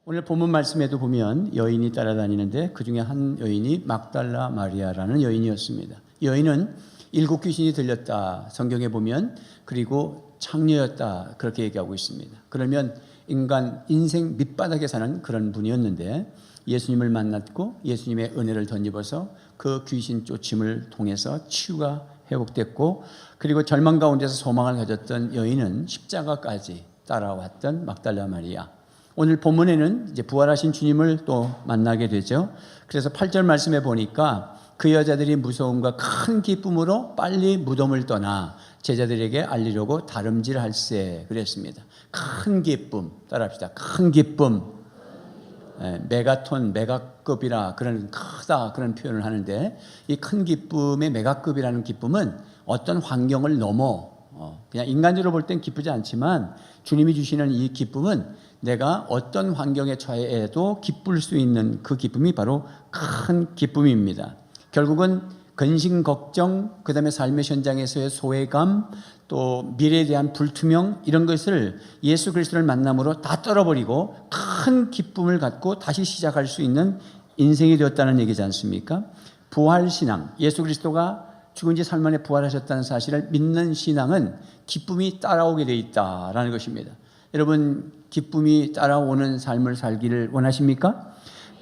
오늘 본문 말씀에도 보면 여인이 따라다니는데 그 중에 한 여인이 막달라 마리아라는 여인이었습니다. 이 여인은 7 귀신이 들렸다 성경에 보면, 그리고 창녀였다 그렇게 얘기하고 있습니다. 그러면 인생 밑바닥에 사는 그런 분이었는데 예수님을 만났고 예수님의 은혜를 덧입어서 그 귀신 쫓임을 통해서 치유가 회복됐고, 그리고 절망 가운데서 소망을 가졌던 여인은 십자가까지 따라왔던 막달라 마리아. 오늘 본문에는 이제 부활하신 주님을 또 만나게 되죠. 그래서 8절 말씀에 보니까 그 여자들이 무서움과 큰 기쁨으로 빨리 무덤을 떠나 제자들에게 알리려고 다름질할세 그랬습니다. 큰 기쁨, 따라합시다. 큰 기쁨. 메가톤, 메가급이라 그런 크다 그런 표현을 하는데, 이 큰 기쁨의 메가급이라는 기쁨은 어떤 환경을 넘어 그냥 인간적으로 볼 땐 기쁘지 않지만 주님이 주시는 이 기쁨은 내가 어떤 환경에 처해도 기쁠 수 있는 그 기쁨이 바로 큰 기쁨입니다. 결국은 근심 걱정, 그 다음에 삶의 현장에서의 소외감, 또 미래에 대한 불투명, 이런 것을 예수 그리스도를 만남으로 다 떨어버리고 큰 기쁨을 갖고 다시 시작할 수 있는 인생이 되었다는 얘기지 않습니까? 부활신앙, 예수 그리스도가 죽은 지 3일 만에 부활하셨다는 사실을 믿는 신앙은 기쁨이 따라오게 되어 있다라는 것입니다. 여러분, 기쁨이 따라오는 삶을 살기를 원하십니까?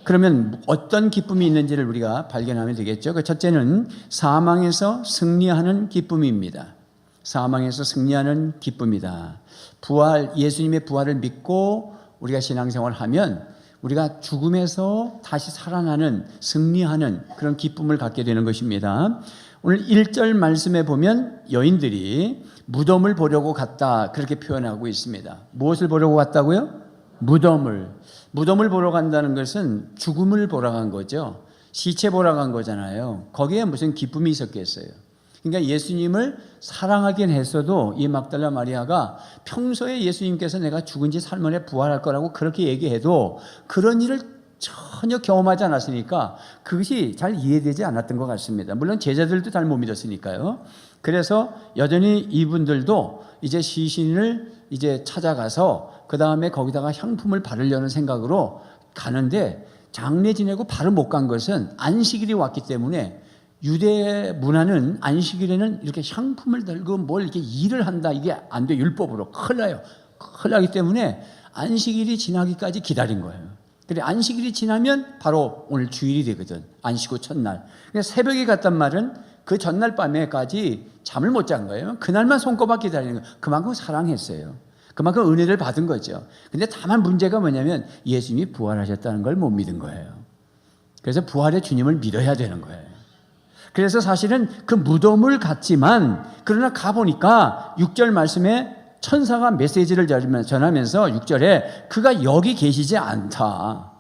그러면 어떤 기쁨이 있는지를 우리가 발견하면 되겠죠. 그 첫째는 사망에서 승리하는 기쁨입니다. 사망에서 승리하는 기쁨이다. 부활, 예수님의 부활을 믿고 우리가 신앙생활을 하면 우리가 죽음에서 다시 살아나는, 승리하는 그런 기쁨을 갖게 되는 것입니다. 오늘 1절 말씀에 보면 여인들이 무덤을 보려고 갔다 그렇게 표현하고 있습니다. 무엇을 보려고 갔다고요? 무덤을 보러 간다는 것은 죽음을 보러 간 거죠. 시체 보러 간 거잖아요. 거기에 무슨 기쁨이 있었겠어요. 그러니까 예수님을 사랑하긴 했어도 이 막달라 마리아가 평소에 예수님께서 내가 죽은 지 3일 만에 부활할 거라고 그렇게 얘기해도 그런 일을 전혀 경험하지 않았으니까 그것이 잘 이해되지 않았던 것 같습니다. 물론 제자들도 잘 못 믿었으니까요. 그래서 여전히 이분들도 이제 시신을 이제 찾아가서 그 다음에 거기다가 향품을 바르려는 생각으로 가는데, 장례 지내고 바로 못 간 것은 안식일이 왔기 때문에 유대 문화는 안식일에는 이렇게 향품을 들고 뭘 이렇게 일을 한다, 이게 안 돼. 율법으로 큰일 나요. 큰일 나기 때문에 안식일이 지나기까지 기다린 거예요. 그래, 안식일이 지나면 바로 오늘 주일이 되거든. 안식 후 첫날. 그래서 새벽에 갔단 말은 그 전날 밤에까지 잠을 못 잔 거예요. 그날만 손꼽아 기다리는 거예요. 그만큼 사랑했어요. 그만큼 은혜를 받은 거죠. 근데 다만 문제가 뭐냐면 예수님이 부활하셨다는 걸 못 믿은 거예요. 그래서 부활의 주님을 믿어야 되는 거예요. 그래서 사실은 그 무덤을 갔지만, 그러나 가보니까 6절 말씀에 천사가 메시지를 전하면서 6절에 그가 여기 계시지 않다.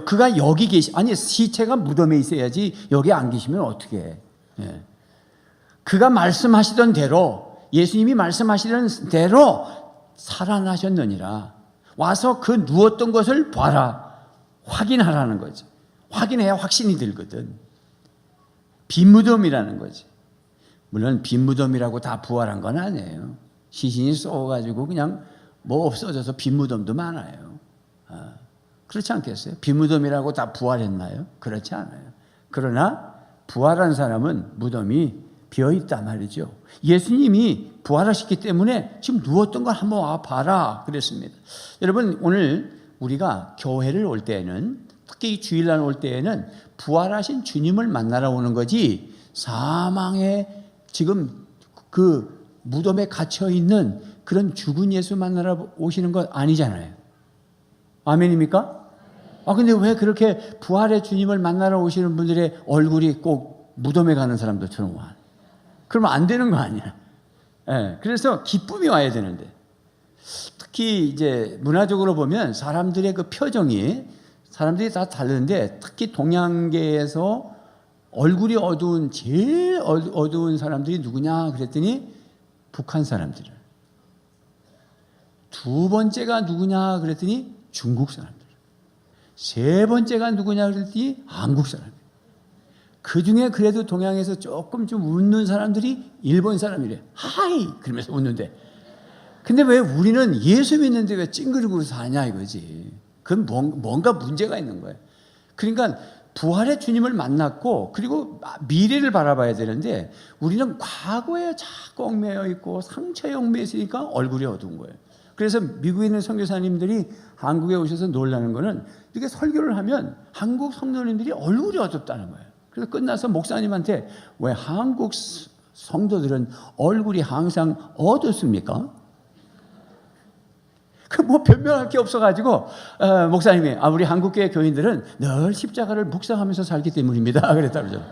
그가 여기 아니 시체가 무덤에 있어야지 여기 안 계시면 어떻게 해. 예. 그가 말씀하시던 대로, 예수님이 말씀하시던 대로 살아나셨느니라. 와서 그 누웠던 것을 봐라. 확인하라는 거죠. 확인해야 확신이 들거든. 빈 무덤이라는 거지. 물론 빈 무덤이라고 다 부활한 건 아니에요. 시신이 썩어가지고 그냥 뭐 없어져서 빈 무덤도 많아요. 그렇지 않겠어요? 빈 무덤이라고 다 부활했나요? 그렇지 않아요. 그러나 부활한 사람은 무덤이 비어있단 말이죠. 예수님이 부활하셨기 때문에 지금 누웠던 걸 한번 와봐라 그랬습니다. 여러분, 오늘 우리가 교회를 올 때에는, 특히 주일날 올 때에는 부활하신 주님을 만나러 오는 거지, 사망에 지금 그 무덤에 갇혀있는 그런 죽은 예수 만나러 오시는 것 아니잖아요. 아멘입니까? 근데 왜 그렇게 부활의 주님을 만나러 오시는 분들의 얼굴이 꼭 무덤에 가는 사람들처럼 와? 그러면 안 되는 거 아니야. 예, 그래서 기쁨이 와야 되는데, 특히 이제 문화적으로 보면 사람들의 그 표정이, 사람들이 다 다른데 특히 동양계에서 얼굴이 어두운, 제일 어두운 사람들이 누구냐 그랬더니 북한 사람들. 두 번째가 누구냐 그랬더니 중국 사람들. 세 번째가 누구냐 그랬더니 한국 사람들. 그 중에 그래도 동양에서 조금 좀 웃는 사람들이 일본 사람이래. 하이! 그러면서 웃는데, 근데 왜 우리는 예수 믿는데 왜 찡그리고 사냐 이거지. 그건 뭔가 문제가 있는 거예요. 그러니까 부활의 주님을 만났고 그리고 미래를 바라봐야 되는데 우리는 과거에 자꾸 얽매여 있고 상처에 얽매여 있으니까 얼굴이 어두운 거예요. 그래서 미국에 있는 선교사님들이 한국에 오셔서 놀라는 거는 이렇게 설교를 하면 한국 성도님들이 얼굴이 어둡다는 거예요. 그래서 끝나서 목사님한테 왜 한국 성도들은 얼굴이 항상 어둡습니까? 그 뭐 변명할 게 없어가지고 목사님이 우리 한국교회 교인들은 늘 십자가를 묵상하면서 살기 때문입니다. 그랬다 그러죠.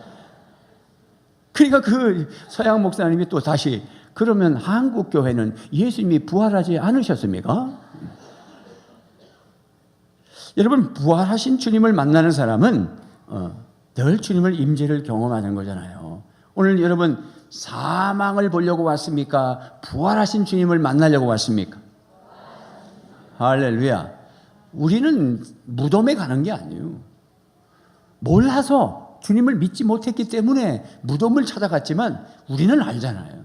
그러니까 그 서양 목사님이 또 다시 그러면 한국 교회는 예수님이 부활하지 않으셨습니까? 여러분 부활하신 주님을 만나는 사람은 늘 주님을 임재를 경험하는 거잖아요. 오늘 여러분 사망을 보려고 왔습니까? 부활하신 주님을 만나려고 왔습니까? 할렐루야. 우리는 무덤에 가는 게 아니에요. 몰라서 주님을 믿지 못했기 때문에 무덤을 찾아갔지만 우리는 알잖아요.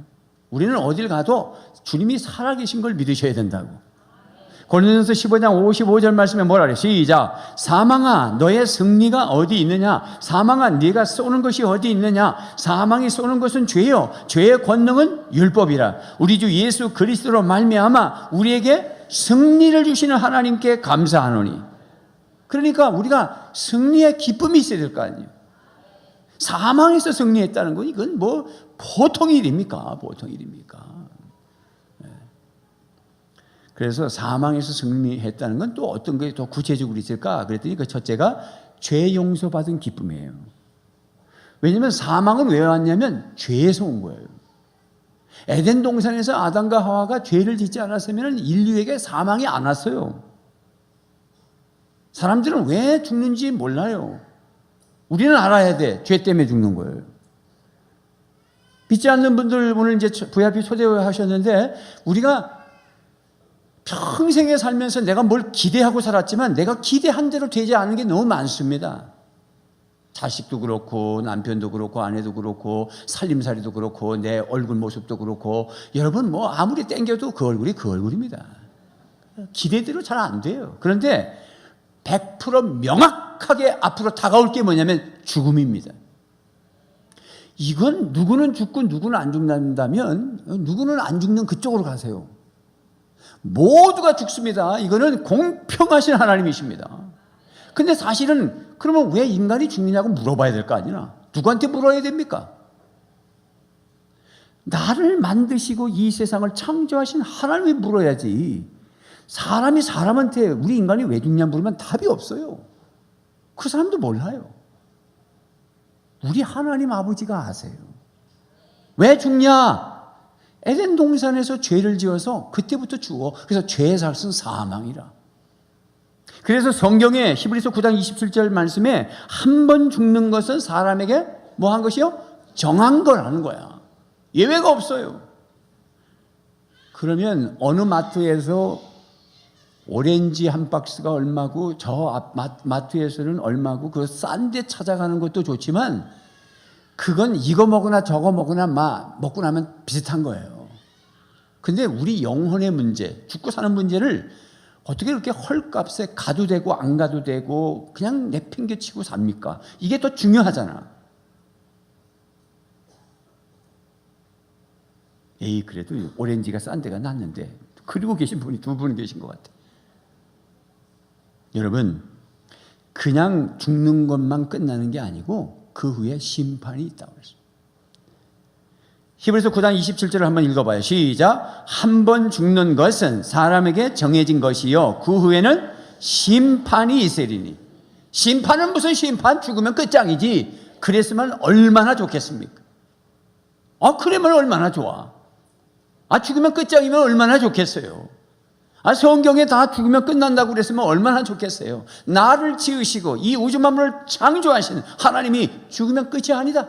우리는 어딜 가도 주님이 살아계신 걸 믿으셔야 된다고. 고린도전서 15장 55절 말씀에 뭐라 그래요? 시작. 사망아 너의 승리가 어디 있느냐? 사망아 네가 쏘는 것이 어디 있느냐? 사망이 쏘는 것은 죄요 죄의 권능은 율법이라. 우리 주 예수 그리스도로 말미암아 우리에게 승리를 주시는 하나님께 감사하노니. 그러니까 우리가 승리의 기쁨이 있어야 될 거 아니에요. 사망에서 승리했다는 건 이건 뭐 보통 일입니까? 보통 일입니까? 그래서 사망에서 승리했다는 건 또 어떤 게 더 구체적으로 있을까? 그랬더니 그 첫째가 죄 용서받은 기쁨이에요. 왜냐하면 사망은 왜 왔냐면 죄에서 온 거예요. 에덴 동산에서 아담과 하와가 죄를 짓지 않았으면 인류에게 사망이 안 왔어요. 사람들은 왜 죽는지 몰라요. 우리는 알아야 돼. 죄 때문에 죽는 거예요. 믿지 않는 분들 오늘 이제 VIP 초대하셨는데 우리가 평생에 살면서 내가 뭘 기대하고 살았지만 내가 기대한 대로 되지 않은 게 너무 많습니다. 자식도 그렇고 남편도 그렇고 아내도 그렇고 살림살이도 그렇고 내 얼굴 모습도 그렇고 여러분 뭐 아무리 땡겨도 그 얼굴이 그 얼굴입니다. 기대대로 잘 안 돼요. 그런데 100% 명확하게 앞으로 다가올 게 뭐냐면 죽음입니다. 이건 누구는 죽고 누구는 안 죽는다면 누구는 안 죽는 그쪽으로 가세요. 모두가 죽습니다. 이거는 공평하신 하나님이십니다. 근데 사실은 그러면 왜 인간이 죽느냐고 물어봐야 될 거 아니냐? 누구한테 물어야 됩니까? 나를 만드시고 이 세상을 창조하신 하나님이 물어야지. 사람이 사람한테 우리 인간이 왜 죽냐 물으면 답이 없어요. 그 사람도 몰라요. 우리 하나님 아버지가 아세요. 왜 죽냐? 에덴 동산에서 죄를 지어서 그때부터 죽어. 그래서 죄의 삭은 사망이라. 그래서 성경에 히브리서 9장 27절 말씀에 한 번 죽는 것은 사람에게 뭐 한 것이요? 정한 거라는 거야. 예외가 없어요. 그러면 어느 마트에서 오렌지 한 박스가 얼마고 저 마트에서는 얼마고 그 싼 데 찾아가는 것도 좋지만 그건 이거 먹으나 저거 먹으나 먹고 나면 비슷한 거예요. 근데 우리 영혼의 문제, 죽고 사는 문제를 어떻게 그렇게 헐값에 가도 되고 안 가도 되고 그냥 내팽개치고 삽니까? 이게 더 중요하잖아. 그래도 오렌지가 싼 데가 낫는데 그리고 계신 분이 두 분 계신 것 같아. 여러분 그냥 죽는 것만 끝나는 게 아니고 그 후에 심판이 있다고 했어요. 히브리서 9장 27절을 한번 읽어봐요. 시작. 한 번 죽는 것은 사람에게 정해진 것이요 그 후에는 심판이 있으리니. 심판은 무슨 심판? 죽으면 끝장이지. 그랬으면 얼마나 좋겠습니까? 그러면 얼마나 좋아. 죽으면 끝장이면 얼마나 좋겠어요. 성경에 다 죽으면 끝난다고 그랬으면 얼마나 좋겠어요. 나를 지으시고 이 우주 만물을 창조하신 하나님이 죽으면 끝이 아니다.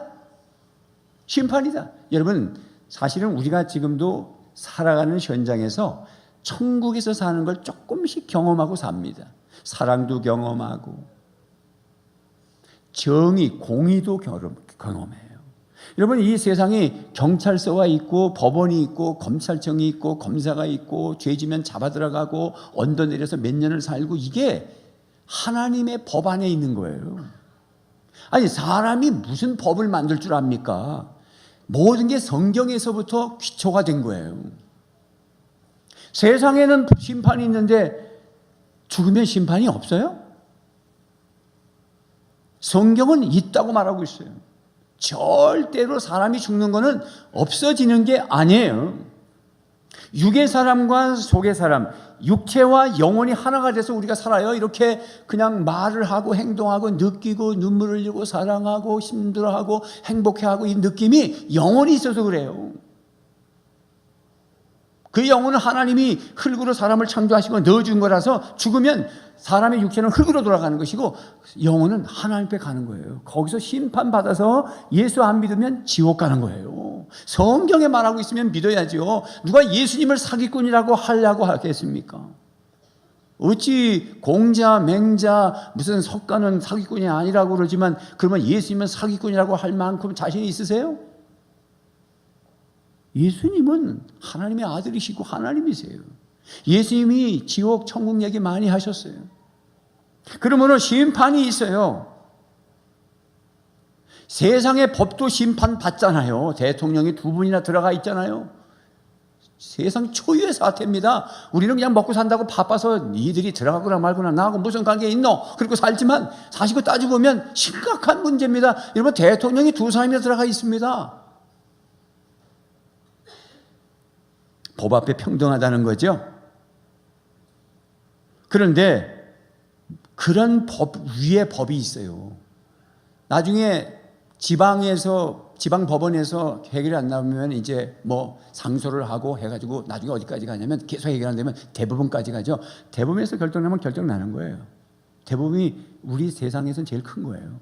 심판이다. 여러분 사실은 우리가 지금도 살아가는 현장에서 천국에서 사는 걸 조금씩 경험하고 삽니다. 사랑도 경험하고 정의, 공의도 경험해요. 여러분, 이 세상에 경찰서가 있고 법원이 있고 검찰청이 있고 검사가 있고 죄지면 잡아 들어가고 언더 내려서 몇 년을 살고, 이게 하나님의 법 안에 있는 거예요. 아니, 사람이 무슨 법을 만들 줄 압니까? 모든 게 성경에서부터 기초가 된 거예요. 세상에는 심판이 있는데 죽으면 심판이 없어요? 성경은 있다고 말하고 있어요. 절대로 사람이 죽는 거는 없어지는 게 아니에요. 육의 사람과 속의 사람, 육체와 영혼이 하나가 돼서 우리가 살아요. 이렇게 그냥 말을 하고 행동하고 느끼고 눈물을 흘리고 사랑하고 힘들어하고 행복해하고, 이 느낌이 영혼이 있어서 그래요. 그 영혼은 하나님이 흙으로 사람을 창조하시고 넣어준 거라서 죽으면 사람의 육체는 흙으로 돌아가는 것이고 영혼은 하나님 앞에 가는 거예요. 거기서 심판받아서 예수 안 믿으면 지옥 가는 거예요. 성경에 말하고 있으면 믿어야죠. 누가 예수님을 사기꾼이라고 하려고 하겠습니까? 어찌 공자, 맹자, 무슨 석가는 사기꾼이 아니라고 그러지만, 그러면 예수님은 사기꾼이라고 할 만큼 자신이 있으세요? 예수님은 하나님의 아들이시고 하나님이세요. 예수님이 지옥 천국 얘기 많이 하셨어요. 그러므로 심판이 있어요. 세상의 법도 심판 받잖아요. 대통령이 2분이나 들어가 있잖아요. 세상 초유의 사태입니다. 우리는 그냥 먹고 산다고 바빠서 니들이 들어가거나 말거나 나하고 무슨 관계 있노? 그리고 살지만 사실 그 따지고 보면 심각한 문제입니다. 여러분, 대통령이 2사람이나 들어가 있습니다. 법 앞에 평등하다는 거죠. 그런데 그런 법 위에 법이 있어요. 나중에 지방 법원에서 해결이 안 나오면 이제 뭐 상소를 하고 해가지고 나중에 어디까지 가냐면, 계속 해결 안 되면 대법원까지 가죠. 대법원에서 결정나면 결정나는 거예요. 대법원이 우리 세상에서는 제일 큰 거예요.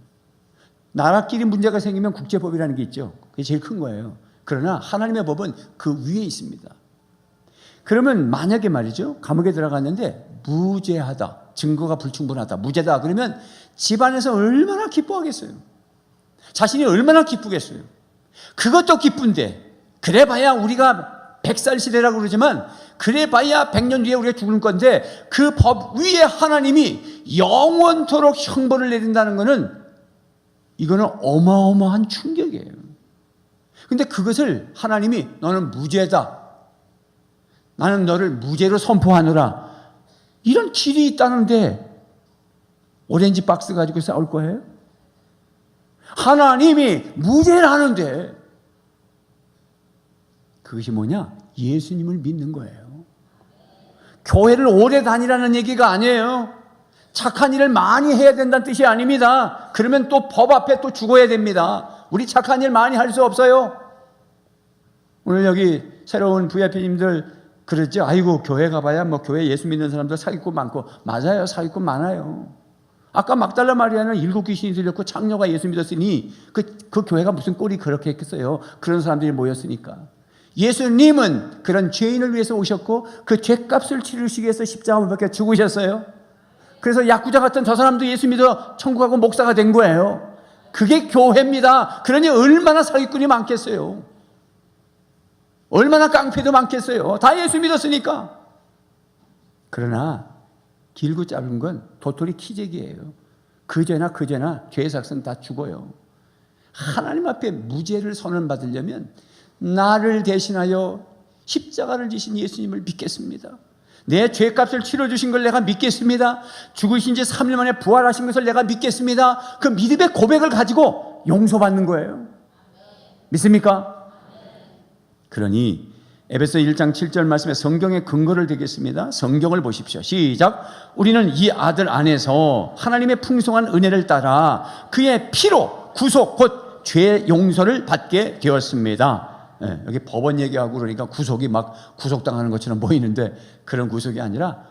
나라끼리 문제가 생기면 국제법이라는 게 있죠. 그게 제일 큰 거예요. 그러나 하나님의 법은 그 위에 있습니다. 그러면 만약에 말이죠, 감옥에 들어갔는데 무죄하다, 증거가 불충분하다, 무죄다, 그러면 집안에서 얼마나 기뻐하겠어요? 자신이 얼마나 기쁘겠어요? 그것도 기쁜데, 그래봐야 우리가 100살 시대라고 그러지만 그래봐야 100년 뒤에 우리가 죽을 건데, 그 법 위에 하나님이 영원토록 형벌을 내린다는 것은, 이거는 어마어마한 충격이에요. 근데 그것을 하나님이 너는 무죄다, 나는 너를 무죄로 선포하노라, 이런 길이 있다는데 오렌지 박스 가지고 싸울 거예요? 하나님이 무죄라는데. 그것이 뭐냐? 예수님을 믿는 거예요. 교회를 오래 다니라는 얘기가 아니에요. 착한 일을 많이 해야 된다는 뜻이 아닙니다. 그러면 또 법 앞에 또 죽어야 됩니다. 우리 착한 일 많이 할 수 없어요. 오늘 여기 새로운 VIP님들 그러죠. 아이고, 교회 가봐야 뭐 교회 예수 믿는 사람들 사기꾼 많고. 맞아요, 사기꾼 많아요. 아까 막달라 마리아는 7 귀신이 들렸고 창녀가 예수 믿었으니 그 교회가 무슨 꼴이 그렇게 했겠어요. 그런 사람들이 모였으니까. 예수님은 그런 죄인을 위해서 오셨고 그 죄값을 치르시기 위해서 십자가 못 박혀 죽으셨어요. 그래서 야쿠자 같은 저 사람도 예수 믿어 천국 가고 목사가 된 거예요. 그게 교회입니다. 그러니 얼마나 사기꾼이 많겠어요. 얼마나 깡패도 많겠어요. 다 예수 믿었으니까. 그러나 길고 짧은 건 도토리 키재기예요. 그 죄나 죄의 삭은 다 죽어요. 하나님 앞에 무죄를 선언받으려면 나를 대신하여 십자가를 지신 예수님을 믿겠습니다. 내 죄값을 치러주신 걸 내가 믿겠습니다. 죽으신 지 3일 만에 부활하신 것을 내가 믿겠습니다. 그 믿음의 고백을 가지고 용서받는 거예요. 믿습니까? 그러니 에베소 1장 7절 말씀에 성경의 근거를 대겠습니다. 성경을 보십시오. 시작. 우리는 이 아들 안에서 하나님의 풍성한 은혜를 따라 그의 피로 구속 곧 죄 용서를 받게 되었습니다. 네, 여기 법원 얘기하고 그러니까 구속이 막 구속당하는 것처럼 보이는데 그런 구속이 아니라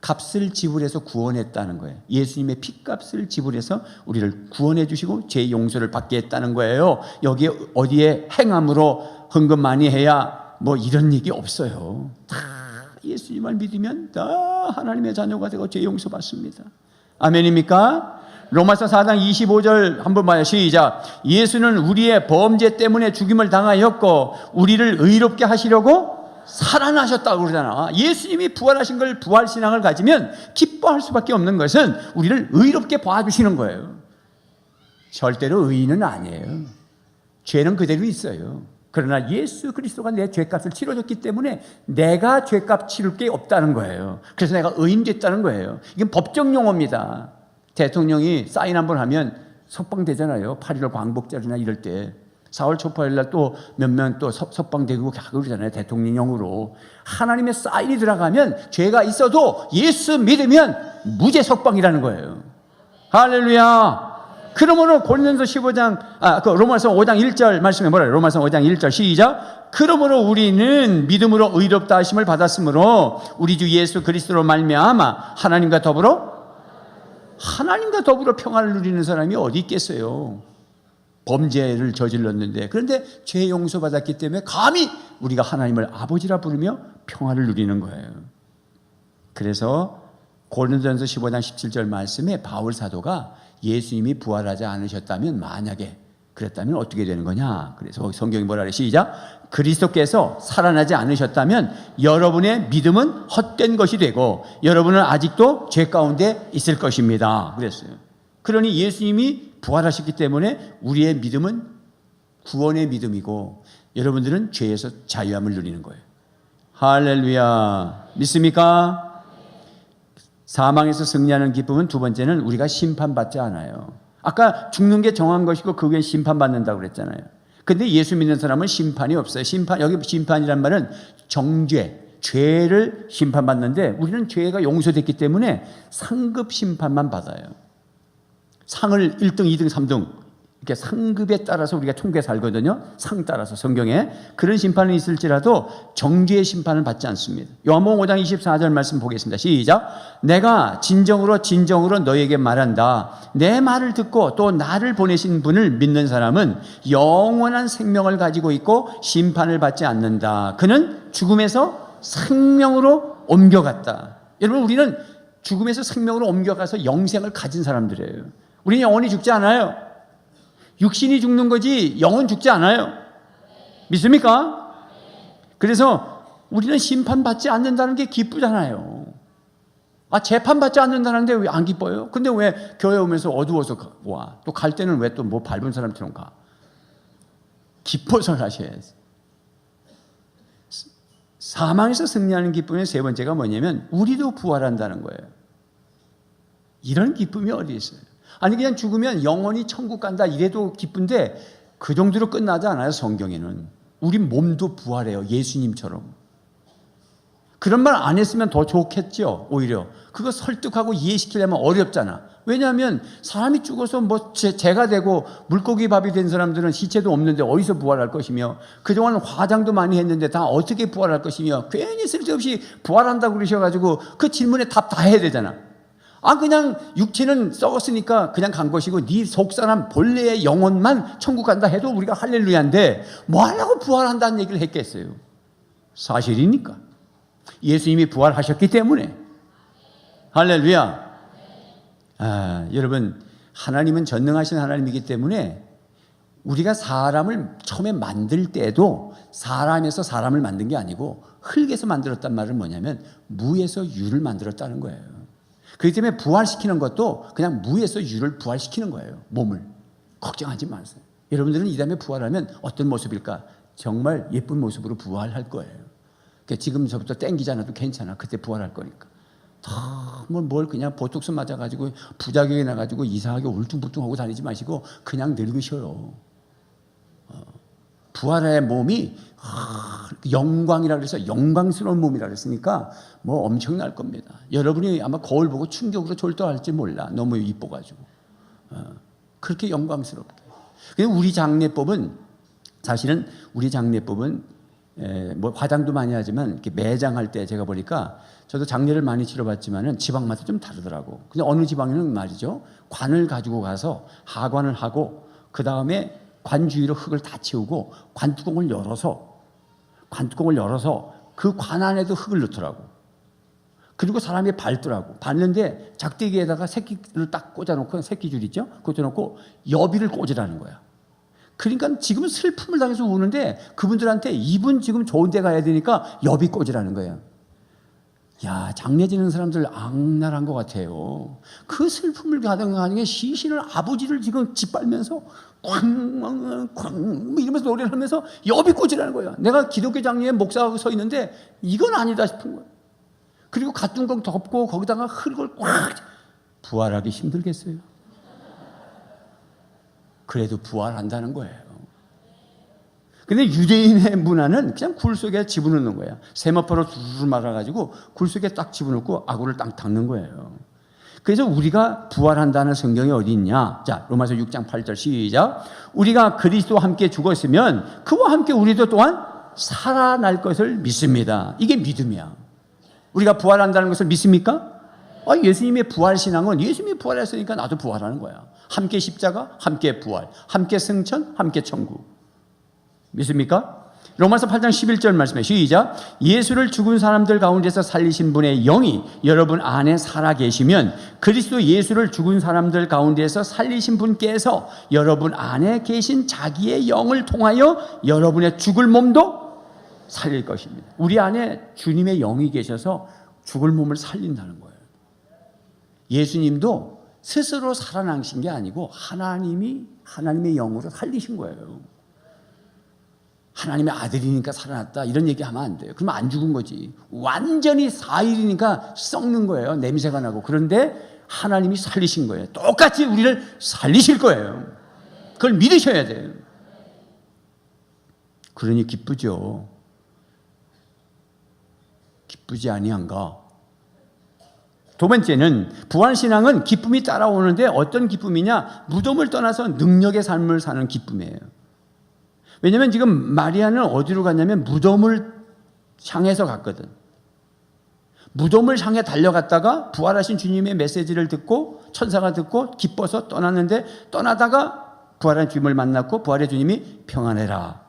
값을 지불해서 구원했다는 거예요. 예수님의 피값을 지불해서 우리를 구원해 주시고 죄 용서를 받게 했다는 거예요. 여기에 어디에 행함으로 헌금 많이 해야 뭐 이런 얘기 없어요. 다 예수님을 믿으면 다 하나님의 자녀가 되고 죄 용서 받습니다. 아멘입니까? 로마서 4장 25절 한번 봐요. 시작. 예수는 우리의 범죄 때문에 죽임을 당하였고 우리를 의롭게 하시려고 살아나셨다고 그러잖아. 예수님이 부활하신 걸 부활신앙을 가지면 기뻐할 수밖에 없는 것은 우리를 의롭게 봐주시는 거예요. 절대로 의인은 아니에요. 죄는 그대로 있어요. 그러나 예수 그리스도가 내 죄값을 치러줬기 때문에 내가 죄값 치를 게 없다는 거예요. 그래서 내가 의인 됐다는 거예요. 이건 법적 용어입니다. 대통령이 사인 한번 하면 석방되잖아요. 8.15 광복절이나 이럴 때 4월 초파일 날 또 몇 명 또 석방되고 그러잖아요. 대통령령으로. 하나님의 사인이 들어가면 죄가 있어도 예수 믿으면 무죄 석방이라는 거예요. 할렐루야. 그러므로 고린도서 15장 로마서 5장 1절 말씀에 뭐래요? 로마서 5장 1절 시작. 그러므로 우리는 믿음으로 의롭다 하심을 받았으므로 우리 주 예수 그리스도로 말미암아 하나님과 더불어 평안을 누리는 사람이 어디 있겠어요? 범죄를 저질렀는데, 그런데 죄 용서받았기 때문에 감히 우리가 하나님을 아버지라 부르며 평안을 누리는 거예요. 그래서 고린도전서 15장 17절 말씀에 바울 사도가 예수님이 부활하지 않으셨다면, 만약에 그랬다면 어떻게 되는 거냐? 그래서 성경이 뭐라 그래? 시작. 그리스도께서 살아나지 않으셨다면 여러분의 믿음은 헛된 것이 되고 여러분은 아직도 죄 가운데 있을 것입니다. 그랬어요. 그러니 예수님이 부활하셨기 때문에 우리의 믿음은 구원의 믿음이고 여러분들은 죄에서 자유함을 누리는 거예요. 할렐루야. 믿습니까? 사망에서 승리하는 기쁨은 두 번째는 우리가 심판받지 않아요. 아까 죽는 게 정한 것이고 그 후엔 심판받는다고 그랬잖아요. 근데 예수 믿는 사람은 심판이 없어요. 여기 심판이란 말은 정죄, 죄를 심판받는데 우리는 죄가 용서됐기 때문에 상급 심판만 받아요. 상을 1등, 2등, 3등 이렇게 상급에 따라서 우리가 총계 살거든요. 상 따라서 성경에. 그런 심판은 있을지라도 정죄의 심판을 받지 않습니다. 요한복음 5장 24절 말씀 보겠습니다. 시작. 내가 진정으로 너에게 말한다. 내 말을 듣고 또 나를 보내신 분을 믿는 사람은 영원한 생명을 가지고 있고 심판을 받지 않는다. 그는 죽음에서 생명으로 옮겨갔다. 여러분, 우리는 죽음에서 생명으로 옮겨가서 영생을 가진 사람들이에요. 우리는 영원히 죽지 않아요. 육신이 죽는 거지 영은 죽지 않아요. 믿습니까? 그래서 우리는 심판받지 않는다는 게 기쁘잖아요. 재판받지 않는다는데 왜 안 기뻐요? 근데 왜 교회 오면서 어두워서 와? 또 갈 때는 왜 또 뭐 밟은 사람처럼 가? 기뻐서 가셔야지. 사망에서 승리하는 기쁨의 세 번째가 뭐냐면 우리도 부활한다는 거예요. 이런 기쁨이 어디 있어요? 아니 그냥 죽으면 영원히 천국 간다 이래도 기쁜데 그 정도로 끝나지 않아요. 성경에는 우리 몸도 부활해요. 예수님처럼. 그런 말 안 했으면 더 좋겠죠. 오히려 그거 설득하고 이해시키려면 어렵잖아. 왜냐하면 사람이 죽어서 뭐 재가 되고 물고기 밥이 된 사람들은 시체도 없는데 어디서 부활할 것이며 그동안 화장도 많이 했는데 다 어떻게 부활할 것이며 괜히 쓸데없이 부활한다고 그러셔가지고 그 질문에 답 다 해야 되잖아. 그냥 육체는 썩었으니까 그냥 간 것이고 네 속사람 본래의 영혼만 천국 간다 해도 우리가 할렐루야인데 뭐 하려고 부활한다는 얘기를 했겠어요? 사실이니까. 예수님이 부활하셨기 때문에. 할렐루야. 여러분, 하나님은 전능하신 하나님이기 때문에 우리가 사람을 처음에 만들 때도 사람에서 사람을 만든 게 아니고 흙에서 만들었단 말은 뭐냐면 무에서 유를 만들었다는 거예요. 그렇기 때문에 부활시키는 것도 그냥 무에서 유를 부활시키는 거예요. 몸을. 걱정하지 마세요. 여러분들은 이 다음에 부활하면 어떤 모습일까? 정말 예쁜 모습으로 부활할 거예요. 그러니까 지금서부터 땡기지 않아도 괜찮아. 그때 부활할 거니까. 뭘 그냥 보톡스 맞아가지고 부작용이 나가지고 이상하게 울퉁불퉁하고 다니지 마시고 그냥 늙으셔요. 부활의 몸이 영광이라 그래서 영광스러운 몸이라 그랬으니까 뭐 엄청날 겁니다. 여러분이 아마 거울 보고 충격으로 졸도할지 몰라. 너무 이뻐가지고. 그렇게 영광스럽게. 우리 장례법은 사실은 뭐 화장도 많이 하지만 이렇게 매장할 때 제가 보니까 저도 장례를 많이 치러봤지만은 지방마다 좀 다르더라고. 근데 어느 지방에는 말이죠. 관을 가지고 가서 하관을 하고 그 다음에 관 주위로 흙을 다 채우고 관뚜껑을 열어서 그 관 안에도 흙을 넣더라고. 그리고 사람이 밟더라고. 밟는데 작대기에다가 새끼를 딱 꽂아놓고, 새끼줄 있죠? 꽂아놓고 여비를 꽂으라는 거야. 그러니까 지금은 슬픔을 당해서 우는데 그분들한테 이분 지금 좋은 데 가야 되니까 여비 꽂으라는 거예요. 야, 장례 지는 사람들 악랄한 것 같아요. 그 슬픔을 가득하는 게 시신을, 아버지를 지금 짓밟면서 쾅 이러면서 노래를 하면서 여비 꽂으라는 거예요. 내가 기독교 장례에 목사하고 서 있는데 이건 아니다 싶은 거예요. 그리고 가tun공 덮고 거기다가 흙을 꽉. 부활하기 힘들겠어요? 그래도 부활한다는 거예요. 근데 유대인의 문화는 그냥 굴 속에 집어넣는 거예요. 세마포로 두루루 말아가지고 굴 속에 딱 집어넣고 아구를 딱 닦는 거예요. 그래서 우리가 부활한다는 성경이 어디 있냐? 자, 로마서 6장 8절 시작. 우리가 그리스도와 함께 죽었으면 그와 함께 우리도 또한 살아날 것을 믿습니다. 이게 믿음이야. 우리가 부활한다는 것을 믿습니까? 예수님의 부활신앙은 예수님이 부활했으니까 나도 부활하는 거야. 함께 십자가, 함께 부활, 함께 승천, 함께 천국. 믿습니까? 로마서 8장 11절 말씀에 시작. 예수를 죽은 사람들 가운데서 살리신 분의 영이 여러분 안에 살아계시면 그리스도 예수를 죽은 사람들 가운데서 살리신 분께서 여러분 안에 계신 자기의 영을 통하여 여러분의 죽을 몸도 살릴 것입니다. 우리 안에 주님의 영이 계셔서 죽을 몸을 살린다는 거예요. 예수님도 스스로 살아나신 게 아니고 하나님의 영으로 살리신 거예요. 하나님의 아들이니까 살아났다 이런 얘기하면 안 돼요. 그러면 안 죽은 거지. 완전히 사일이니까 썩는 거예요. 냄새가 나고. 그런데 하나님이 살리신 거예요. 똑같이 우리를 살리실 거예요. 그걸 믿으셔야 돼요. 그러니 기쁘죠. 기쁘지 아니한가? 두 번째는 부활신앙은 기쁨이 따라오는데 어떤 기쁨이냐? 무덤을 떠나서 능력의 삶을 사는 기쁨이에요. 왜냐하면 지금 마리아는 어디로 갔냐면 무덤을 향해서 갔거든. 무덤을 향해 달려갔다가 부활하신 주님의 메시지를 듣고 천사가 듣고 기뻐서 떠났는데 떠나다가 부활한 주님을 만났고 부활의 주님이 평안해라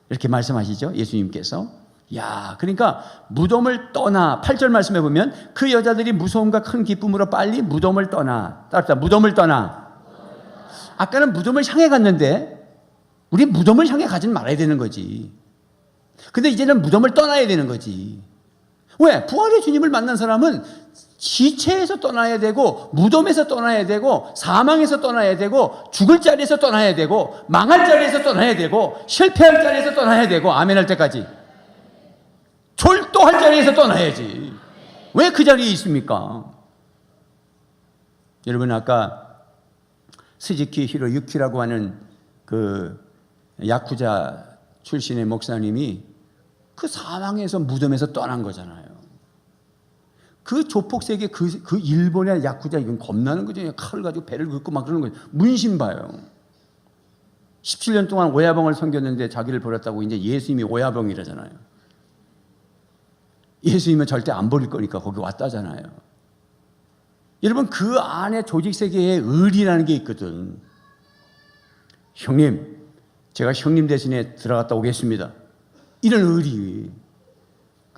이렇게 말씀하시죠. 예수님께서. 야, 그러니까 무덤을 떠나 8절 말씀해 보면 그 여자들이 무서움과 큰 기쁨으로 빨리 무덤을 떠나. 따뜻하 무덤을 떠나. 아까는 무덤을 향해 갔는데 우리 무덤을 향해 가진 말아야 되는 거지. 근데 이제는 무덤을 떠나야 되는 거지. 왜? 부활의 주님을 만난 사람은 시체에서 떠나야 되고 무덤에서 떠나야 되고 사망에서 떠나야 되고 죽을 자리에서 떠나야 되고 망할 자리에서 떠나야 되고 실패할 자리에서 떠나야 되고 아멘 할 때까지 졸도할 자리에서 떠나야지. 왜 그 자리에 있습니까? 여러분 아까 스즈키 히로유키라고 하는 그 야쿠자 출신의 목사님이 그 사망에서 무덤에서 떠난 거잖아요. 그 조폭세계 그 일본의 야쿠자 이건 겁나는 거죠. 칼을 가지고 배를 긋고 막 그러는 거죠. 문신 봐요. 17년 동안 오야병을 섬겼는데 자기를 버렸다고 이제 예수님이 오야병이라잖아요. 예수님은 절대 안 버릴 거니까 거기 왔다잖아요. 여러분 그 안에 조직세계에 의리라는 게 있거든. 형님, 제가 형님 대신에 들어갔다 오겠습니다. 이런 의리.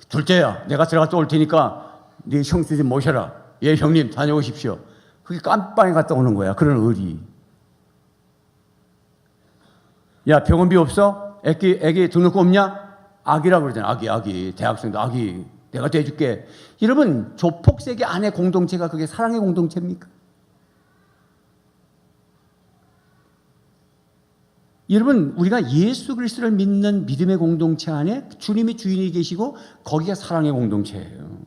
둘째야, 내가 들어갔다 올 테니까 네 형수 좀 모셔라. 예, 형님 다녀오십시오. 그게 깜빵에 갔다 오는 거야. 그런 의리. 야, 병원비 없어? 애기 등록금 없냐? 아기라고 그러잖아. 아기. 대학생도 아기. 내가 대줄게. 여러분, 조폭세계 안의 공동체가 그게 사랑의 공동체입니까? 여러분 우리가 예수 그리스도를 믿는 믿음의 공동체 안에 주님이 주인이 계시고 거기가 사랑의 공동체예요.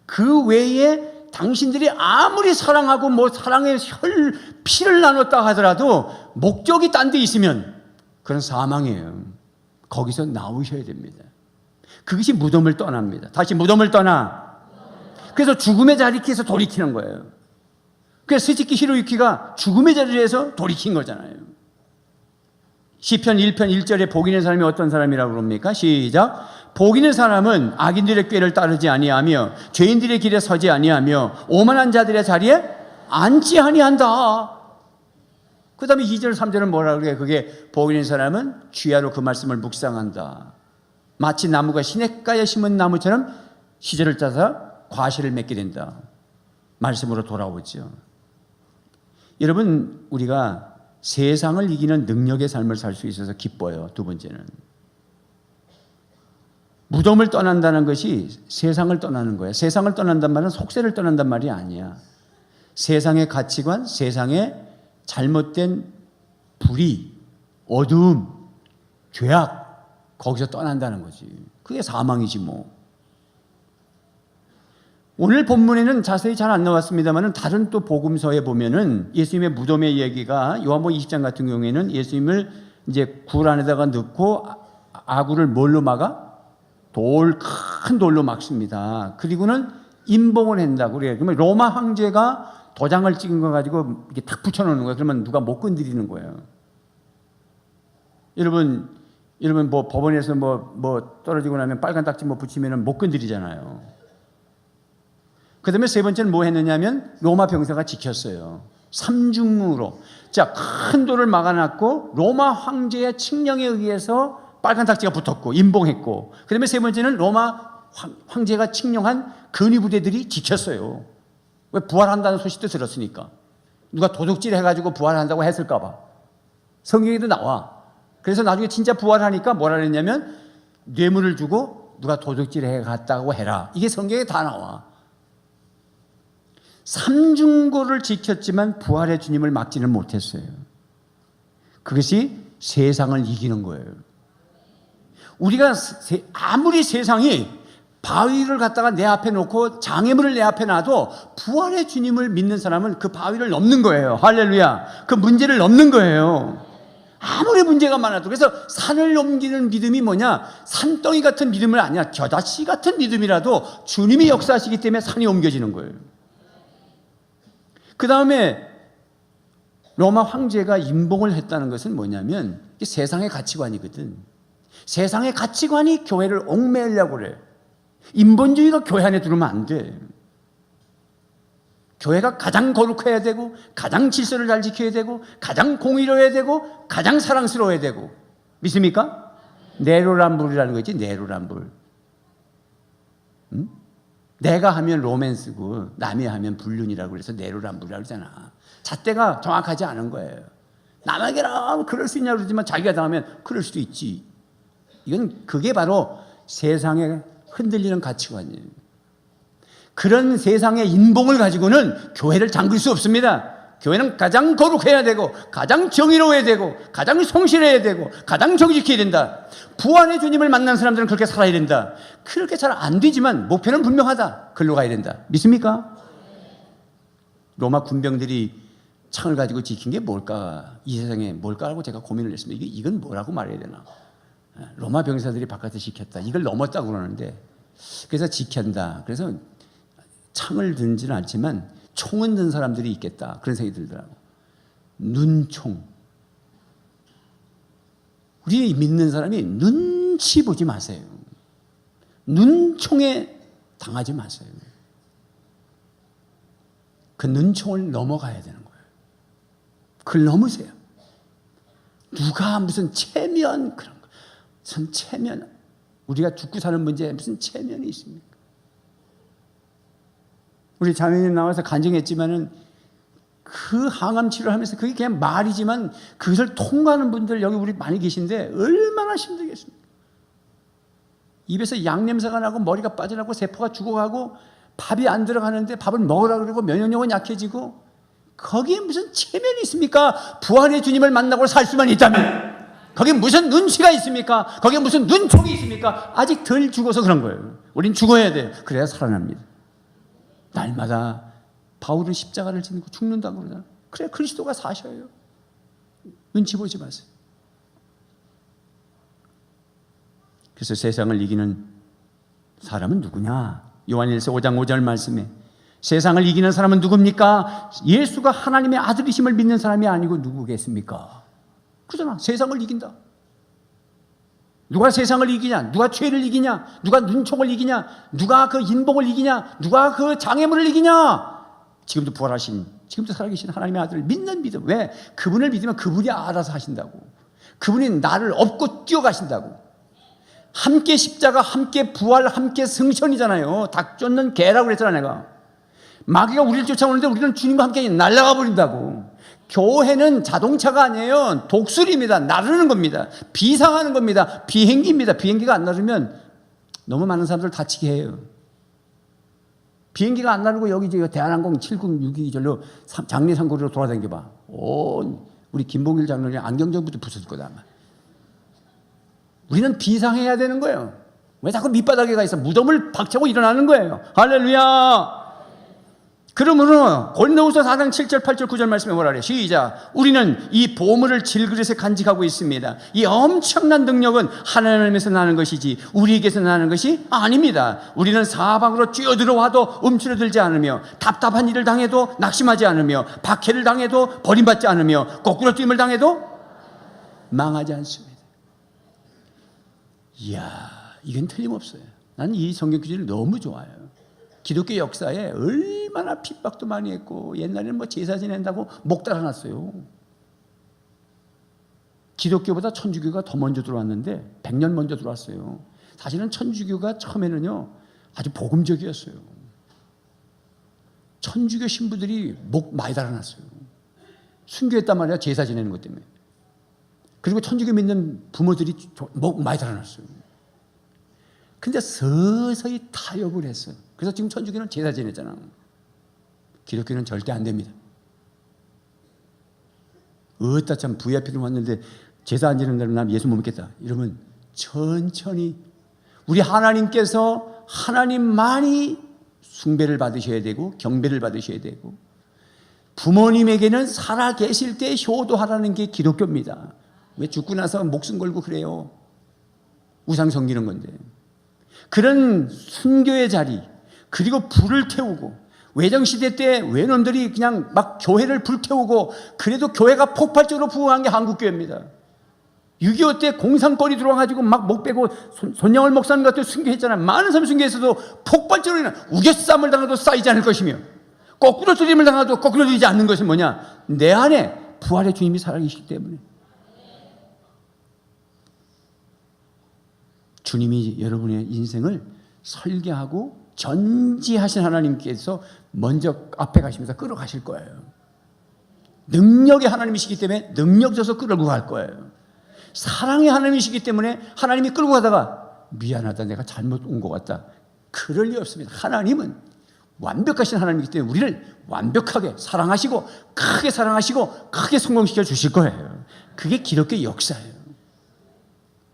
그 외에 당신들이 아무리 사랑하고 뭐 사랑의 피를 나눴다 하더라도 목적이 딴 데 있으면 그건 사망이에요. 거기서 나오셔야 됩니다. 그것이 무덤을 떠납니다. 다시 무덤을 떠나. 그래서 죽음의 자리에서 돌이키는 거예요. 그래서 스즈키 히로유키가 죽음의 자리에서 돌이킨 거잖아요. 시편 1편 1절에 복 있는 사람이 어떤 사람이라고 그럽니까? 시작. 복 있는 사람은 악인들의 꾀를 따르지 아니하며 죄인들의 길에 서지 아니하며 오만한 자들의 자리에 앉지 아니한다. 그 다음에 2절 3절은 뭐라 그래요? 그게 복 있는 사람은 주야로 그 말씀을 묵상한다. 마치 나무가 시냇가에 심은 나무처럼 시절을 짜서 과실을 맺게 된다. 말씀으로 돌아오죠. 여러분, 우리가 세상을 이기는 능력의 삶을 살 수 있어서 기뻐요. 두 번째는 무덤을 떠난다는 것이 세상을 떠나는 거예요. 세상을 떠난단 말은 속세를 떠난단 말이 아니야. 세상의 가치관, 세상의 잘못된 불의, 어두움, 죄악, 거기서 떠난다는 거지. 그게 사망이지 뭐. 오늘 본문에는 자세히 잘 안 나왔습니다만 다른 또 복음서에 보면은 예수님의 무덤의 얘기가 요한복음 20장 같은 경우에는 예수님을 이제 굴 안에다가 넣고 아구를 뭘로 막아? 큰 돌로 막습니다. 그리고는 임봉을 한다고 그래요. 그러면 로마 황제가 도장을 찍은 거 가지고 이렇게 탁 붙여놓는 거예요. 그러면 누가 못 건드리는 거예요. 여러분 뭐 법원에서 뭐 떨어지고 나면 빨간 딱지 뭐 붙이면은 못 건드리잖아요. 그 다음에 세 번째는 뭐 했느냐면 로마 병사가 지켰어요. 삼중무로. 자, 큰 돌을 막아놨고 로마 황제의 칙령에 의해서 빨간 딱지가 붙었고 임봉했고, 그 다음에 세 번째는 로마 황제가 칙령한 근위 부대들이 지켰어요. 왜? 부활한다는 소식도 들었으니까. 누가 도둑질 해가지고 부활한다고 했을까 봐. 성경에도 나와. 그래서 나중에 진짜 부활하니까 뭐라 그랬냐면 뇌물을 주고 누가 도둑질 해갔다고 해라. 이게 성경에 다 나와. 삼중고를 지켰지만 부활의 주님을 막지는 못했어요. 그것이 세상을 이기는 거예요. 우리가 아무리 세상이 바위를 갖다가 내 앞에 놓고 장애물을 내 앞에 놔도 부활의 주님을 믿는 사람은 그 바위를 넘는 거예요. 할렐루야. 그 문제를 넘는 거예요. 아무리 문제가 많아도. 그래서 산을 넘기는 믿음이 뭐냐? 산덩이 같은 믿음은 아니야. 겨자씨 같은 믿음이라도 주님이 역사하시기 때문에 산이 옮겨지는 거예요. 그 다음에 로마 황제가 임봉을 했다는 것은 뭐냐면 이게 세상의 가치관이거든. 세상의 가치관이 교회를 얽매이려고 그래. 인본주의가 교회 안에 들어오면 안 돼. 교회가 가장 거룩해야 되고 가장 질서를 잘 지켜야 되고 가장 공의로워야 되고 가장 사랑스러워야 되고. 믿습니까? 내로남불이라는 거 있지. 내로남불. 응? 내가 하면 로맨스고 남이 하면 불륜이라고 그래서 내로남불이라고 그러잖아. 잣대가 정확하지 않은 거예요. 남에게는 그럴 수 있냐고 그러지만 자기가 당하면 그럴 수도 있지. 이건 그게 바로 세상에 흔들리는 가치관이에요. 그런 세상의 인봉을 가지고는 교회를 잠글 수 없습니다. 교회는 가장 거룩해야 되고 가장 정의로워야 되고 가장 성실해야 되고 가장 정직해야 된다. 부활의 주님을 만난 사람들은 그렇게 살아야 된다. 그렇게 잘 안 되지만 목표는 분명하다. 글로 가야 된다. 믿습니까? 로마 군병들이 창을 가지고 지킨 게 뭘까? 이 세상에 뭘까 하고 제가 고민을 했습니다. 이건 뭐라고 말해야 되나? 로마 병사들이 바깥에 지켰다. 이걸 넘었다고 그러는데, 그래서 지킨다. 그래서 창을 든지는 않지만 총은 든 사람들이 있겠다. 그런 생각이 들더라고. 눈총. 우리 믿는 사람이 눈치 보지 마세요. 눈총에 당하지 마세요. 그 눈총을 넘어가야 되는 거예요. 그걸 넘으세요. 누가 무슨 체면 그런 거. 무슨 체면. 우리가 죽고 사는 문제에 무슨 체면이 있습니까? 우리 자매님 나와서 간증했지만은 그 항암 치료를 하면서 그게 그냥 말이지만 그것을 통과하는 분들 여기 우리 많이 계신데 얼마나 힘들겠습니까? 입에서 양 냄새가 나고 머리가 빠져나고 세포가 죽어가고 밥이 안 들어가는데 밥을 먹으라 그러고 면역력은 약해지고 거기에 무슨 체면이 있습니까? 부활의 주님을 만나고 살 수만 있다면 거기에 무슨 눈치가 있습니까? 거기에 무슨 눈총이 있습니까? 아직 덜 죽어서 그런 거예요. 우린 죽어야 돼요. 그래야 살아납니다. 날마다 바울은 십자가를 지고 죽는다고 그러잖아요. 그래 그리스도가 사셔요. 눈치 보지 마세요. 그래서 세상을 이기는 사람은 누구냐? 요한일서 5장 5절 말씀에 세상을 이기는 사람은 누굽니까? 예수가 하나님의 아들이심을 믿는 사람이 아니고 누구겠습니까? 그러잖아. 세상을 이긴다. 누가 세상을 이기냐? 누가 죄를 이기냐? 누가 눈총을 이기냐? 누가 그 인복을 이기냐? 누가 그 장애물을 이기냐? 지금도 부활하신, 지금도 살아계신 하나님의 아들을 믿는 믿음. 왜? 그분을 믿으면 그분이 알아서 하신다고. 그분이 나를 업고 뛰어가신다고. 함께 십자가, 함께 부활, 함께 승천이잖아요. 닭 쫓는 개라고 그랬잖아 내가. 마귀가 우리를 쫓아오는데 우리는 주님과 함께 날아가 버린다고. 교회는 자동차가 아니에요. 독수리입니다. 나르는 겁니다. 비상하는 겁니다. 비행기입니다. 비행기가 안 나르면 너무 많은 사람들 다치게 해요. 비행기가 안 나르고 여기 대한항공 7062절로 장례상거리로 돌아다녀봐. 우리 김봉길 장로님 안경전부터 부서질 거다 아마. 우리는 비상해야 되는 거예요. 왜 자꾸 밑바닥에 가 있어? 무덤을 박차고 일어나는 거예요. 할렐루야. 그러므로 고린도후서 4장 7절 8절 9절 말씀에 뭐라 그래요? 시작. 우리는 이 보물을 질그릇에 간직하고 있습니다. 이 엄청난 능력은 하나님에서 나는 것이지 우리에게서 나는 것이 아닙니다. 우리는 사방으로 뛰어들어와도 움츠러들지 않으며 답답한 일을 당해도 낙심하지 않으며 박해를 당해도 버림받지 않으며 거꾸로 뛰임을 당해도 망하지 않습니다. 이야, 이건 틀림없어요. 나는 이 성경 구절을 너무 좋아해요. 기독교 역사에 얼마나 핍박도 많이 했고 옛날에는 뭐 제사 지낸다고 목 달아났어요. 기독교보다 천주교가 더 먼저 들어왔는데 100년 먼저 들어왔어요. 사실은 천주교가 처음에는요 아주 복음적이었어요. 천주교 신부들이 목 많이 달아났어요. 순교했단 말이야. 제사 지내는 것 때문에. 그리고 천주교 믿는 부모들이 목 많이 달아났어요. 근데 서서히 타협을 했어요. 그래서 지금 천주교는 제사 지내잖아. 기독교는 절대 안 됩니다. 어따 참 VIP로 왔는데 제사 안 지낸다면 난 예수 못 믿겠다. 이러면 천천히 우리 하나님께서 하나님만이 숭배를 받으셔야 되고 경배를 받으셔야 되고 부모님에게는 살아 계실 때 효도하라는 게 기독교입니다. 왜 죽고 나서 목숨 걸고 그래요? 우상 섬기는 건데. 그런 순교의 자리 그리고 불을 태우고 외정시대 때 외놈들이 그냥 막 교회를 불태우고 그래도 교회가 폭발적으로 부흥한 게 한국교회입니다. 6.25 때 공산권이 들어와가지고 막 목 빼고 손양월 목사님 같은 순교했잖아요. 많은 사람이 순교했어도 폭발적으로 우겨쌈을 당해도 쌓이지 않을 것이며 거꾸로 들림을 당해도 거꾸로 들리지 않는 것은 뭐냐? 내 안에 부활의 주님이 살아계시기 때문에. 주님이 여러분의 인생을 설계하고 전지하신 하나님께서 먼저 앞에 가시면서 끌어가실 거예요. 능력의 하나님이시기 때문에 능력 줘서 끌고 갈 거예요. 사랑의 하나님이시기 때문에 하나님이 끌고 가다가 미안하다 내가 잘못 온 것 같다. 그럴 리 없습니다. 하나님은 완벽하신 하나님이기 때문에 우리를 완벽하게 사랑하시고 크게 사랑하시고 크게 성공시켜 주실 거예요. 그게 기독교의 역사예요.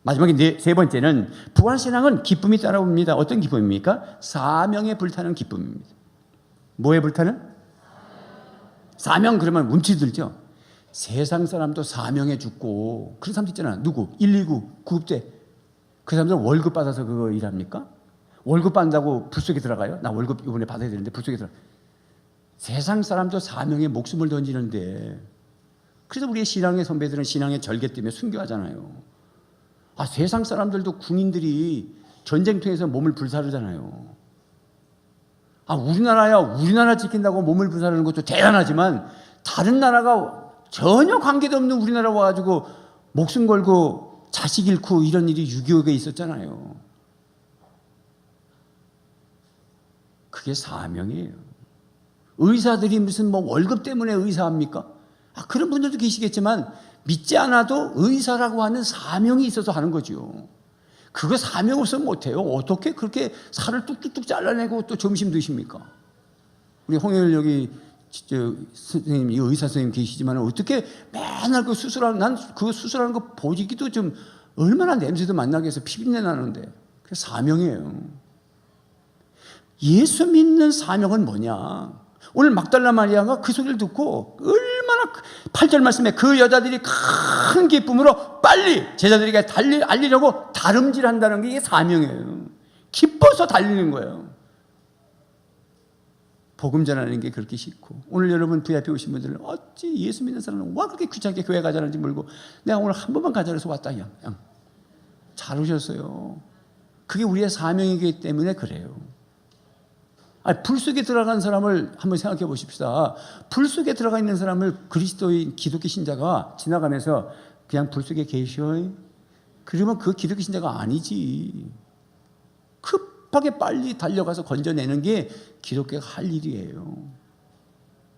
마지막에 세 번째는 부활신앙은 기쁨이 따라옵니다. 어떤 기쁨입니까? 사명에 불타는 기쁨입니다. 뭐에 불타는? 사명 그러면 움츠들죠. 세상 사람도 사명에 죽고 그런 사람도 있잖아. 누구? 119 구급대. 그 사람들은 월급 받아서 그거 일합니까? 월급 받는다고 불 속에 들어가요? 나 월급 이번에 받아야 되는데 불 속에 들어가. 세상 사람도 사명에 목숨을 던지는데 그래서 우리의 신앙의 선배들은 신앙의 절개 때문에 순교하잖아요. 세상 사람들도 군인들이 전쟁통에서 몸을 불사르잖아요. 우리나라야 우리나라 지킨다고 몸을 불사르는 것도 대단하지만 다른 나라가 전혀 관계도 없는 우리나라 와가지고 목숨 걸고 자식 잃고 이런 일이 6.25에 있었잖아요. 그게 사명이에요. 의사들이 무슨 뭐 월급 때문에 의사합니까? 그런 분들도 계시겠지만 믿지 않아도 의사라고 하는 사명이 있어서 하는 거죠. 그거 사명 없으면 못해요. 어떻게 그렇게 살을 뚝뚝뚝 잘라내고 또 점심 드십니까? 우리 홍열 여기 선생님, 의사 선생님 계시지만 어떻게 맨날 그 수술하는, 난 그 수술하는 거 보기도 좀 얼마나 냄새도 만나게 해서 피비린내 나는데 그게 사명이에요. 예수 믿는 사명은 뭐냐? 오늘 막달라 마리아가 그 소리를 듣고 얼마나 8절 말씀에 그 여자들이 큰 기쁨으로 빨리 제자들에게 알리려고 다름질한다는 게 이게 사명이에요. 기뻐서 달리는 거예요. 복음 전하는 게 그렇게 싫고 오늘 여러분 VIP 오신 분들은 어찌 예수 믿는 사람은 와 그렇게 귀찮게 교회 가자는지 모르고 내가 오늘 한 번만 가자 해서 왔다 그냥 잘 오셨어요. 그게 우리의 사명이기 때문에 그래요. 불 속에 들어간 사람을 한번 생각해 보십시다. 불 속에 들어가 있는 사람을 그리스도인 기독교 신자가 지나가면서 그냥 불 속에 계셔 그러면 그 기독교 자가 아니지. 급하게 빨리 달려가서 건져내는 게 기독교가 할 일이에요.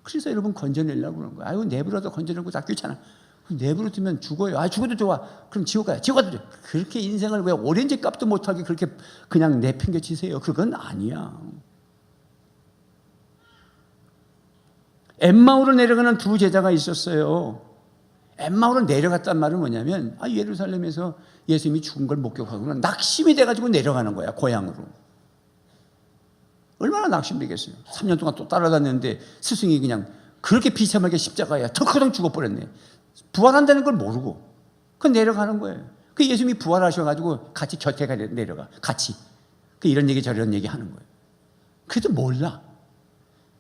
그래서 여러분 건져내려고 그러는 거예요. 아유, 내버려도 건져내고 다 귀찮아. 내버려두면 죽어요. 아, 죽어도 좋아. 그럼 지옥 가요. 지옥 가도 돼. 그렇게 인생을 왜 오렌지 값도 못하게 그렇게 그냥 내팽개치세요. 그건 아니야. 엠마오로 내려가는 두 제자가 있었어요. 엠마오로 내려갔단 말은 뭐냐면, 예루살렘에서 예수님이 죽은 걸 목격하고는 낙심이 돼가지고 내려가는 거야, 고향으로. 얼마나 낙심되겠어요. 3년 동안 또 따라다녔는데 스승이 그냥 그렇게 비참하게 십자가에 턱커덩 죽어버렸네. 부활한다는 걸 모르고 그 내려가는 거예요. 그 예수님이 부활하셔가지고 같이 곁에 내려가. 같이. 그 이런 얘기 저런 얘기 하는 거예요. 그래도 몰라.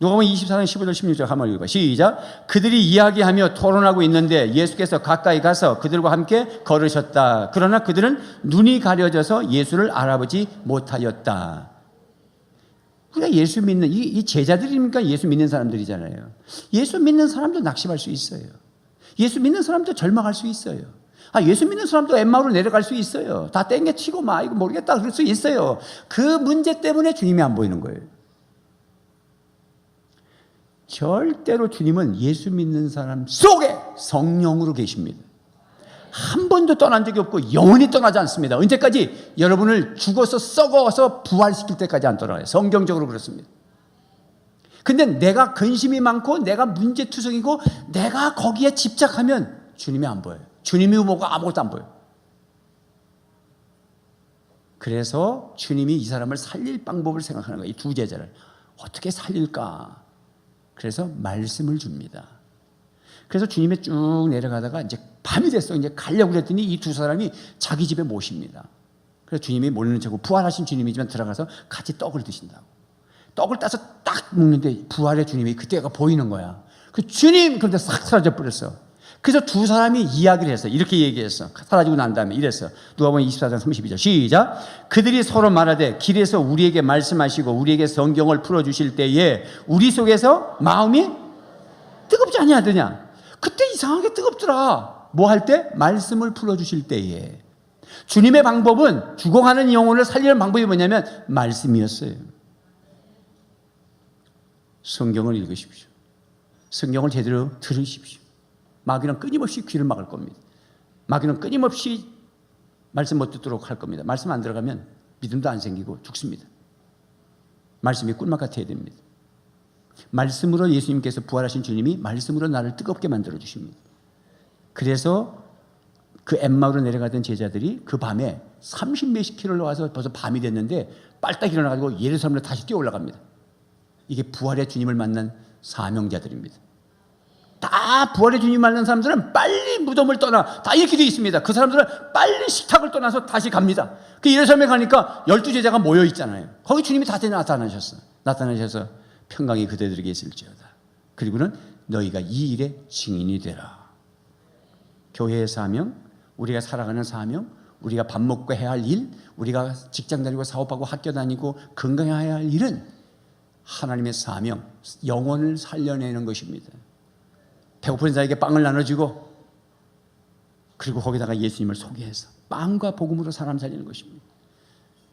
누가복음 24장 15절 16절 한번 읽어봐. 시작. 그들이 이야기하며 토론하고 있는데 예수께서 가까이 가서 그들과 함께 걸으셨다. 그러나 그들은 눈이 가려져서 예수를 알아보지 못하였다. 우리가 예수 믿는 이 제자들이니까 예수 믿는 사람들이잖아요. 예수 믿는 사람도 낙심할 수 있어요. 예수 믿는 사람도 절망할 수 있어요. 예수 믿는 사람도 엠마오로 내려갈 수 있어요. 다 땡겨치고 막 이거 모르겠다 그럴 수 있어요. 그 문제 때문에 주님이 안 보이는 거예요. 절대로 주님은 예수 믿는 사람 속에 성령으로 계십니다. 한 번도 떠난 적이 없고 영원히 떠나지 않습니다. 언제까지? 여러분을 죽어서 썩어서 부활시킬 때까지 안 떠나요. 성경적으로 그렇습니다. 근데 내가 근심이 많고 내가 문제투성이고 내가 거기에 집착하면 주님이 안 보여요. 주님이 뭐고 아무것도 안 보여요. 그래서 주님이 이 사람을 살릴 방법을 생각하는 거예요. 이 두 제자를 어떻게 살릴까? 그래서 말씀을 줍니다. 그래서 주님이 쭉 내려가다가 이제 밤이 됐어. 이제 가려고 그랬더니 이 두 사람이 자기 집에 모십니다. 그래서 주님이 모르는 척하고 부활하신 주님이지만 들어가서 같이 떡을 드신다고. 떡을 따서 딱 먹는데 부활의 주님이 그때가 보이는 거야. 그 주님! 그런데 싹 사라져 버렸어. 그래서 두 사람이 이야기를 했어. 이렇게 얘기했어. 사라지고 난 다음에 이랬어. 누가복음 24장 32절 시작. 그들이 서로 말하되 길에서 우리에게 말씀하시고 우리에게 성경을 풀어주실 때에 우리 속에서 마음이 뜨겁지 아니하더냐. 그때 이상하게 뜨겁더라. 뭐 할 때? 말씀을 풀어주실 때에. 주님의 방법은 죽어가는 영혼을 살리는 방법이 뭐냐면 말씀이었어요. 성경을 읽으십시오. 성경을 제대로 들으십시오. 마귀는 끊임없이 귀를 막을 겁니다. 마귀는 끊임없이 말씀 못 듣도록 할 겁니다. 말씀 안 들어가면 믿음도 안 생기고 죽습니다. 말씀이 꿀맛 같아야 됩니다. 말씀으로 예수님께서 부활하신 주님이 말씀으로 나를 뜨겁게 만들어 주십니다. 그래서 그 엠마오로 내려가던 제자들이 그 밤에 30몇십 킬로를 와서 벌써 밤이 됐는데 빨딱 일어나가지고 예루살렘으로 다시 뛰어 올라갑니다. 이게 부활의 주님을 만난 사명자들입니다. 다 부활의 주님 만난 사람들은 빨리 무덤을 떠나, 다 이렇게 되어 있습니다. 그 사람들은 빨리 식탁을 떠나서 다시 갑니다. 그 예루살렘에 가니까 12제자가 모여 있잖아요. 거기 주님이 다시 나타나셔서 평강이 그대들에게 있을지어다. 그리고는 너희가 이 일의 증인이 되라. 교회의 사명, 우리가 살아가는 사명, 우리가 밥 먹고 해야 할 일, 우리가 직장 다니고 사업하고 학교 다니고 건강해야 할 일은 하나님의 사명, 영혼을 살려내는 것입니다. 배고픈 자에게 빵을 나눠주고 그리고 거기다가 예수님을 소개해서 빵과 복음으로 사람 살리는 것입니다.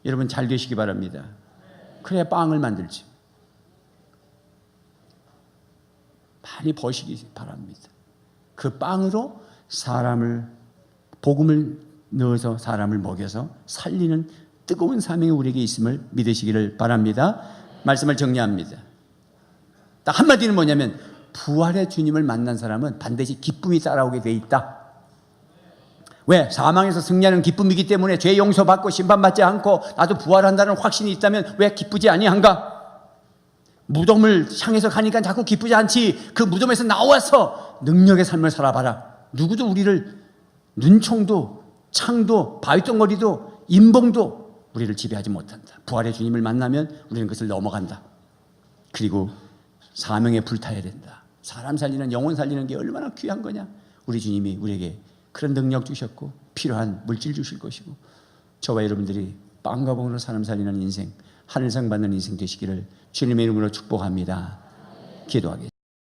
여러분 잘 되시기 바랍니다. 그래야 빵을 만들지. 많이 버시기 바랍니다. 그 빵으로 사람을 복음을 넣어서 사람을 먹여서 살리는 뜨거운 사명이 우리에게 있음을 믿으시기를 바랍니다. 말씀을 정리합니다. 딱 한마디는 뭐냐면 부활의 주님을 만난 사람은 반드시 기쁨이 따라오게 돼 있다. 왜? 사망에서 승리하는 기쁨이기 때문에 죄 용서받고 심판받지 않고 나도 부활한다는 확신이 있다면 왜 기쁘지 아니한가? 무덤을 향해서 가니까 자꾸 기쁘지 않지. 그 무덤에서 나와서 능력의 삶을 살아봐라. 누구도 우리를 눈총도 창도 바위덩어리도 인봉도 우리를 지배하지 못한다. 부활의 주님을 만나면 우리는 그것을 넘어간다. 그리고 사명에 불타야 된다. 사람 살리는, 영혼 살리는 게 얼마나 귀한 거냐. 우리 주님이 우리에게 그런 능력 주셨고 필요한 물질 주실 것이고 저와 여러분들이 빵과 복으로 사람 살리는 인생, 하늘상 받는 인생 되시기를 주님의 이름으로 축복합니다. 기도하겠습니다.